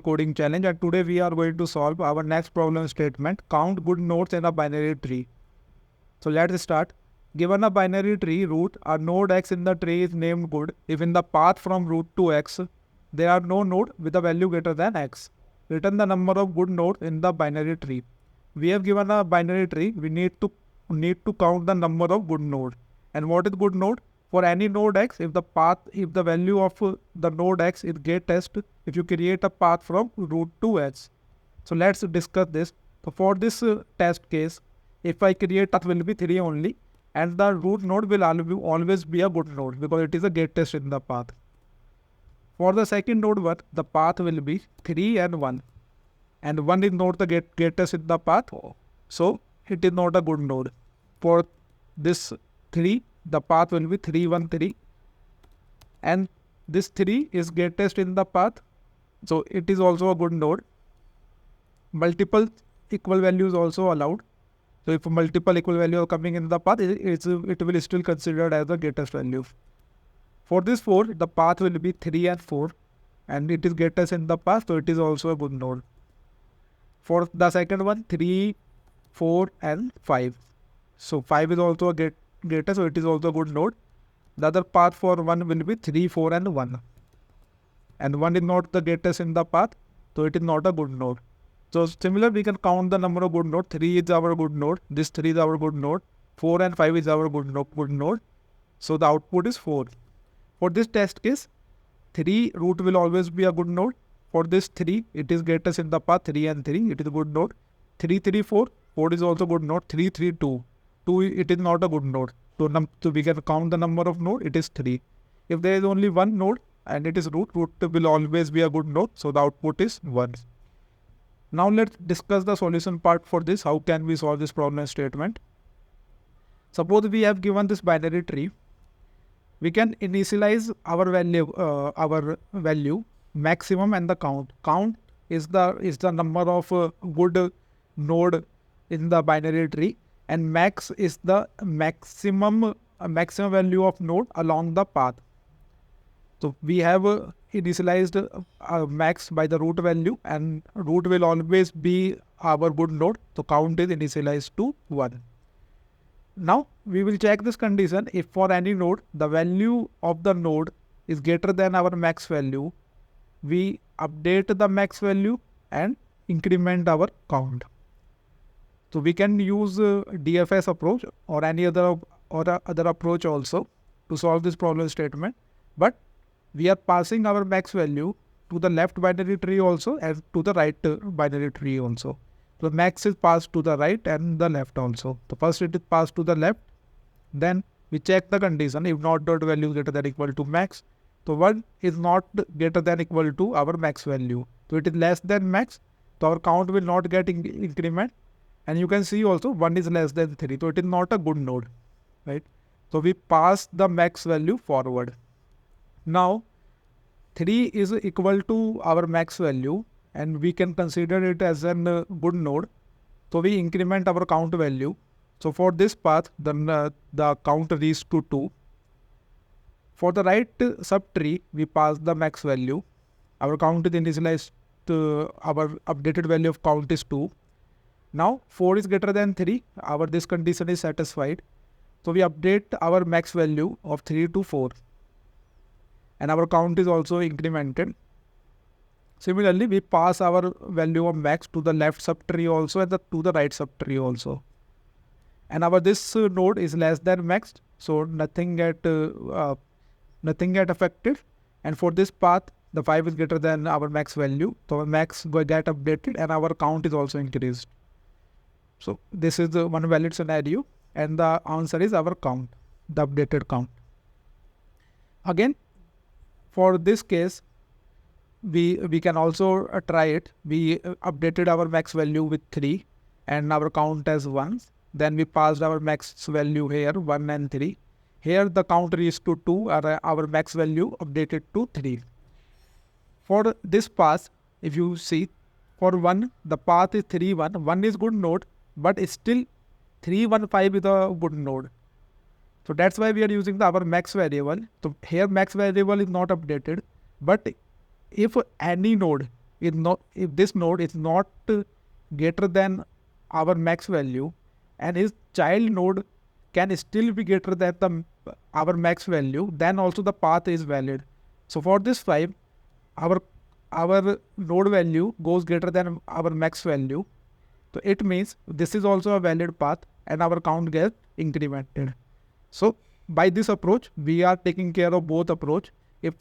coding challenge, and today we are going to solve our next problem statement: count good nodes in a binary tree. So let's start. Given a binary tree root, a node x in the tree is named good if in the path from root to x there are no node with a value greater than x. Return the number of good nodes in the binary tree. We have given a binary tree. We need to count the number of good nodes. And what is good node? For any node x, if the value of the node x is greatest, if you create a path from root to x. So let's discuss this. So for this test case, if I create path will be 3 only, and the root node will always be a good node because it is a greatest in the path. For the second node 1, the path will be 3 and 1. And 1 is not the greatest in the path, so it is not a good node. For this 3, the path will be 3, 1, 3. And this 3 is greatest in the path, so it is also a good node. Multiple equal values also allowed. So if multiple equal values are coming in the path, it will still considered as the greatest value. For this 4, the path will be 3 and 4, and it is greatest in the path, so it is also a good node. For the second one, 3, 4 and 5. So 5 is also a greatest, so it is also a good node. The other path for 1 will be 3, 4 and 1. And 1 is not the greatest in the path, so it is not a good node. So similar, we can count the number of good nodes. 3 is our good node. This 3 is our good node. 4 and 5 is our good node. So the output is 4. For this test case, 3 root will always be a good node. For this 3, it is greatest in the path, 3 and 3, it is a good node. 3, 3, 4, 4 is also good node. 3, 3, 2, 2, it is not a good node. So we can count the number of node, it is 3. If there is only one node and it is root will always be a good node. So the output is 1. Now let's discuss the solution part for this. How can we solve this problem statement? Suppose we have given this binary tree. We can initialize our value maximum and the count. Count is the number of good node in the binary tree, and max is the maximum value of node along the path. So we have initialized max by the root value, and root will always be our good node. So count is initialized to 1. Now we will check this condition. If for any node, the value of the node is greater than our max value, we update the max value and increment our count. So we can use DFS approach or any other approach also to solve this problem statement. But we are passing our max value to the left binary tree also and to the right binary tree also. So max is passed to the right and the left also. So first it is passed to the left, then we check the condition. If not dot value greater than equal to max, so 1 is not greater than equal to our max value. So it is less than max, so our count will not get increment. And you can see also 1 is less than 3, so it is not a good node, right? So we pass the max value forward. Now 3 is equal to our max value, and we can consider it as a good node. So we increment our count value. So for this path, then the count reaches to 2. For the right subtree, we pass the max value. Our count is initialized to our updated value of count is 2. Now 4 is greater than 3. This condition is satisfied. So we update our max value of 3 to 4. And our count is also incremented. Similarly, we pass our value of max to the left subtree also and to the right subtree also. And this node is less than max, so nothing get affected. And for this path, the 5 is greater than our max value, so our max get updated and our count is also increased. So this is the one valid scenario, and the answer is our count, the updated count. Again, for this case, we can also try it. We updated our max value with 3 and our count as 1. Then we passed our max value here 1 and 3. Here the count reached to 2, our max value updated to 3. For this path, if you see, for 1, the path is 3, 1. 1 is good node, but still 3, 1, 5 is a good node. So that's why we are using our max variable. So here max variable is not updated, but if any node if this node is not greater than our max value, and his child node can still be greater than our max value, then also the path is valid. So for this 5, our node value goes greater than our max value. So it means this is also a valid path and our count gets incremented. So by this approach, we are taking care of both approach. If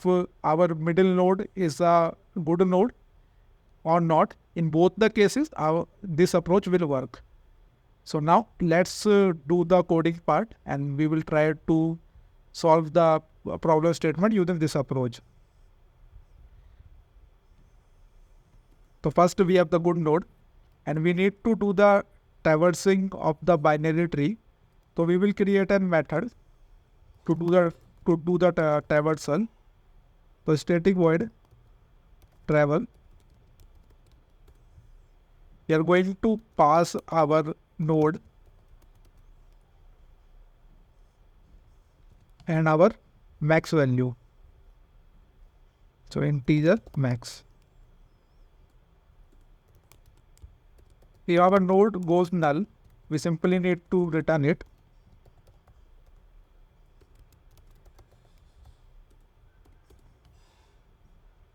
our middle node is a good node or not, in both the cases, this approach will work. So now let's do the coding part, and we will try to solve the problem statement using this approach. So first we have the good node, and we need to do the traversing of the binary tree. So we will create a method to do the traversal. So static void travel. We are going to pass our node and our max value. So integer max. If our node goes null, we simply need to return it.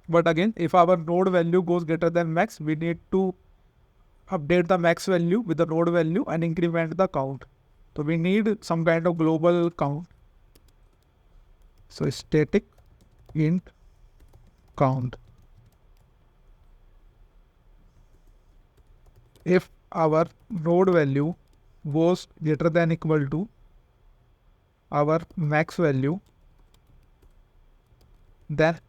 But again, if our node value goes greater than max, we need to update the max value with the node value and increment the count. So we need some kind of global count. So static int count. If our node value was greater than equal to our max value, then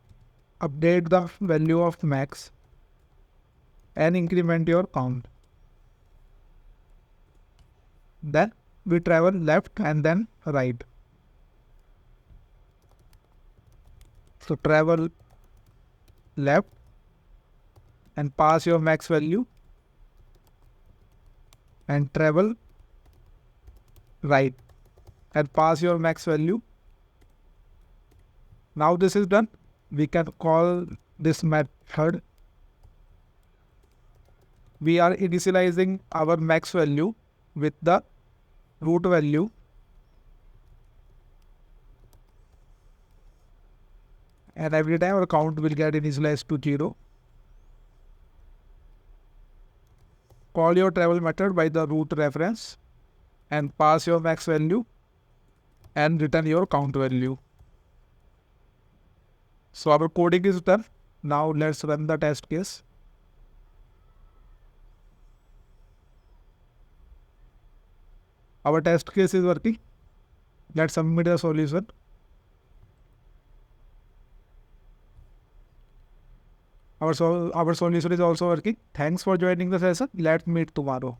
update the value of max and increment your count. Then we travel left and then right. So travel left and pass your max value, and travel right and pass your max value. Now this is done. We can call this method. We are initializing our max value with the root value, and every time our count will get initialized to 0. Call your travel method by the root reference and pass your max value and return your count value. So our coding is done. Now let's run the test case. Our test case is working. Let's submit the solution. Our solution is also working. Thanks for joining the session. Let's meet tomorrow.